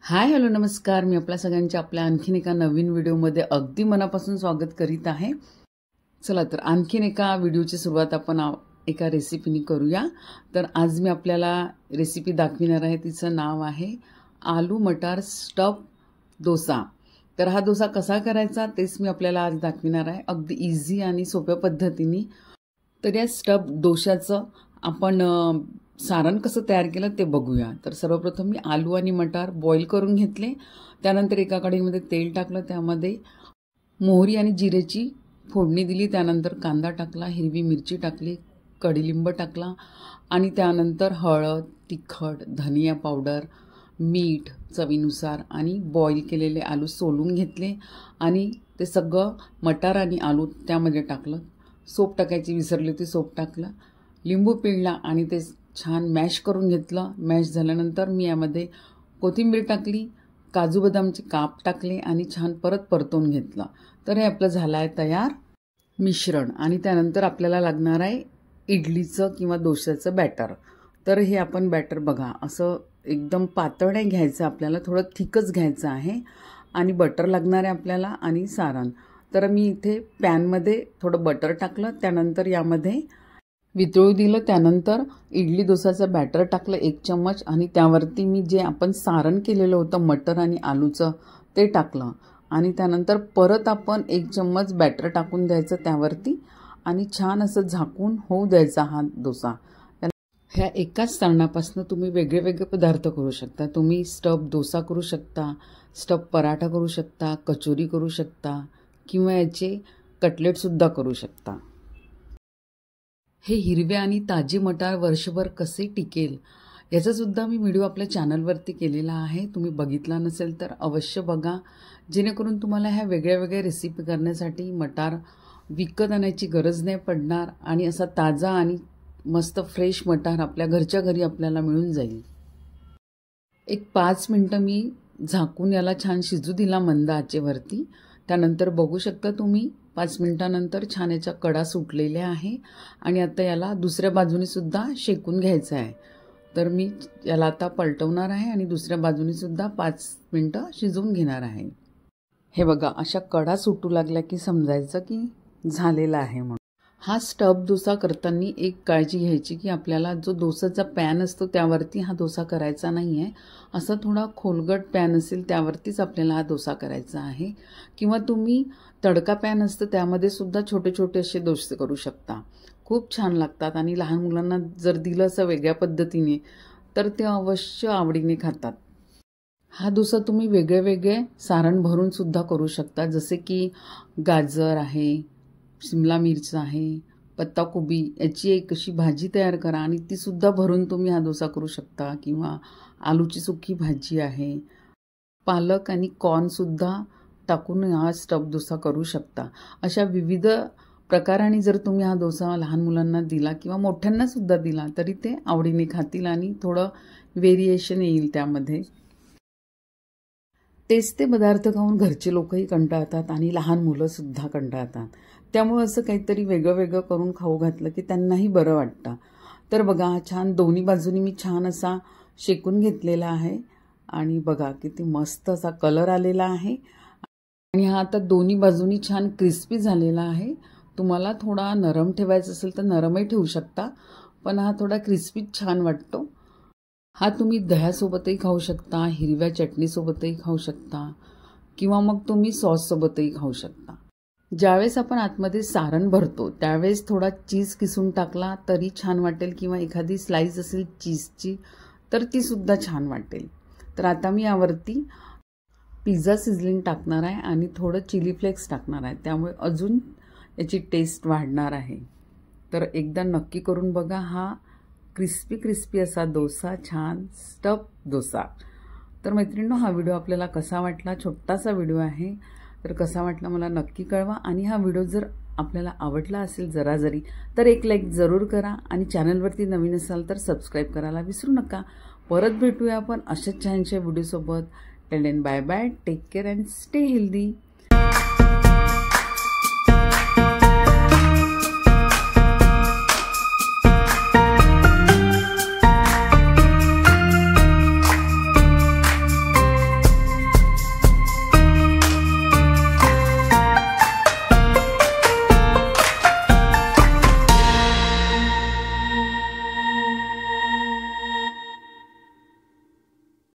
Hi hello नमस्कार. मी आपल्या सगळ्यांच्या आपल्या आणखीन एका नवीन व्हिडिओमध्ये अगदी मनापासून स्वागत करीत आहे. चला तर आणखीन एका व्हिडिओची सुरुवात आपण एका रेसिपीनी करूया. तर आज मी आपल्याला रेसिपी दाखविणार आहे. तिचं नाव आहे आलू मटार स्टफ डोसा. तर हा डोसा कसा करायचा तेच मी आपल्याला आज दाखविणार आहे, अगदी इझी आणि सोप्या पद्धतीने. तर या स्टफ डोशाचं आपण सारण कसं तयार केलं ते बघूया. तर सर्वप्रथम मी आलू आणि मटार बॉईल करून घेतले. त्यानंतर एका कढईमध्ये तेल टाकलं, त्यामध्ये मोहरी आणि जिरेची फोडणी दिली. त्यानंतर कांदा टाकला, हिरवी मिरची टाकली, कढीलिंब टाकला आणि त्यानंतर हळद, तिखट, धनिया पावडर, मीठ चवीनुसार आणि बॉईल केलेले आलू सोलून घेतले आणि ते सगळं मटार आणि आलू त्यामध्ये टाकलं. सोप टाकायची विसरली होती, सोप टाकलं, लिंबू पिळला आणि ते छान मॅश करून घेतलं. मॅश झाल्यानंतर मी यामध्ये कोथिंबीर टाकली, काजू बदामचे काप टाकले आणि छान परत परतवून घेतलं. तर हे आपलं झालं आहे तयार मिश्रण. आणि त्यानंतर आपल्याला लागणार आहे इडलीचं किंवा डोश्याचं बॅटर. तर हे आपण बॅटर बघा, असं एकदम पातळ नाही घ्यायचं, आपल्याला थोडं थिकच घ्यायचं आहे. आणि बटर लागणार आहे आपल्याला आणि सारण. तर मी इथे पॅनमध्ये थोडं बटर टाकलं, त्यानंतर यामध्ये वितळू दिलं. त्यानंतर इडली डोसाचं बॅटर टाकलं 1 चम्मच आणि त्यावरती मी जे आपण सारण केलेलं होतं मटर आणि आलूचं ते टाकलं. आणि त्यानंतर परत आपण 1 चम्मच बॅटर टाकून द्यायचं त्यावरती आणि छान असं झाकून होऊ द्यायचा हा डोसा. ह्या एकाच सारणापासून तुम्ही वेगळे वेगळे पदार्थ करू शकता. तुम्ही स्टफ डोसा करू शकता, स्टफ पराठा करू शकता, कचोरी करू शकता किंवा याचे कटलेटसुद्धा करू शकता. हे हिरवे आणि ताजे मटार वर्षभर कसे टिकेल याचासुद्धा मी व्हिडिओ आपल्या चॅनलवरती केलेला आहे. तुम्ही बघितला नसेल तर अवश्य बघा, जेणेकरून तुम्हाला ह्या वेगळ्या वेगळ्या रेसिपी करण्यासाठी मटार विकत आणायची गरज नाही पडणार आणि असा ताजा आणि मस्त फ्रेश मटार आपल्या घरच्या घरी आपल्याला मिळून जाईल. एक 5 मिनटं मी झाकून याला छान शिजू दिला मंद आचेवरती. त्यानंतर बघू शकता तुम्ही 5 मिनिटानंतर छान याच्या कडा सुटलेल्या आहे आणि आता याला दुसऱ्या बाजूने सुद्धा शेकून घ्यायचं आहे. तर मी याला आता पलटवणार आहे आणि दुसऱ्या बाजूने सुद्धा 5 मिनिटं शिजवून घेणार आहे. हे बघा, अशा कडा सुटू लागल्या की समजायचं की झालेला आहे म्हणून. हा स्टफ डोसा करताना एक काळजी घ्यायची की आपल्याला जो डोसाचा पॅन असतो त्यावरती हा डोसा करायचा नाही आहे. असा थोडा खोलगट पॅन असेल त्यावरतीच आपल्याला हा डोसा करायचा आहे. किंवा तुम्ही तडका पॅन असतं त्यामध्ये सुद्धा छोटे छोटे असे डोसे करू शकता, खूप छान लागतात. आणि लहान मुलांना जर दिलं असं वेगळ्या पद्धतीने तर ते अवश्य आवडीने खातात. हा डोसा तुम्ही वेगळे वेगळे सारण भरून सुद्धा करू शकता, जसे की गाजर आहे, शिमला मिरच आहे, पत्ताकोबी याची एक अशी भाजी तयार करा आणि ती सुद्धा भरून तुम्ही हा डोसा करू शकता. किंवा आलूची सुकी भाजी आहे, पालक आणि कॉर्नसुद्धा टाकून हा स्टफ डोसा करू शकता. अशा विविध प्रकाराने जर तुम्ही हा डोसा लहान मुलांना दिला किंवा मोठ्यांना सुद्धा दिला तरी ते आवडीने खातील आणि थोडं व्हेरिएशन येईल त्यामध्ये. तेच ते पदार्थ खाऊन घरचे लोकही कंटाळतात आणि लहान मुलंसुद्धा कंटाळतात. त्यामुळे असं काहीतरी वेगळं वेगळं करून खाऊ घातलं की त्यांनाही बरं वाटतं. तर बघा, छान दोन्ही बाजूनी मी छान असा शेकून घेतलेला आहे आणि बघा किती मस्त असा कलर आलेला आहे. आणि हा आता दोन्ही बाजूनी छान क्रिस्पी झालेला आहे. तुम्हाला थोडा नरम ठेवायचा असेल तर नरमही ठेवू शकता, पण हा थोडा क्रिस्पीच छान वाटतो. हा तुम्ही दह्यासोबतही खाऊ शकता, हिरव्या चटणीसोबतही खाऊ शकता किंवा मग तुम्ही सॉससोबतही खाऊ शकता. ज्यावेळेस आपण आतमध्ये सारण भरतो त्यावेळेस थोडा चीज किसून टाकला तरी छान वाटेल किंवा एखादी स्लाईस असेल चीजची तर ती सुद्धा छान वाटेल. तर आता मी यावरती पिझ्झा सिझलिंग टाकणार आहे आणि थोडं चिली फ्लेक्स टाकणार आहे, त्यामुळे अजून याची टेस्ट वाढणार आहे. तर एकदा नक्की करून बघा हा क्रिस्पी क्रिस्पी असा डोसा, छान स्टफ डोसा. तर मैत्रिणींनो, हा व्हिडिओ आपल्याला कसा वाटला, छोटासा व्हिडिओ आहे, तर कसा वाटला मला नक्की कळवा. आणि हा व्हिडिओ जर आपल्याला आवडला असेल जरा जरी तर एक लाईक जरूर करा आणि चॅनलवरती नवीन असाल तर सबस्क्राईब करायला विसरू नका. परत भेटूया आपण अशाच छानशा व्हिडिओसोबत. Till then bye bye, take care and stay healthy.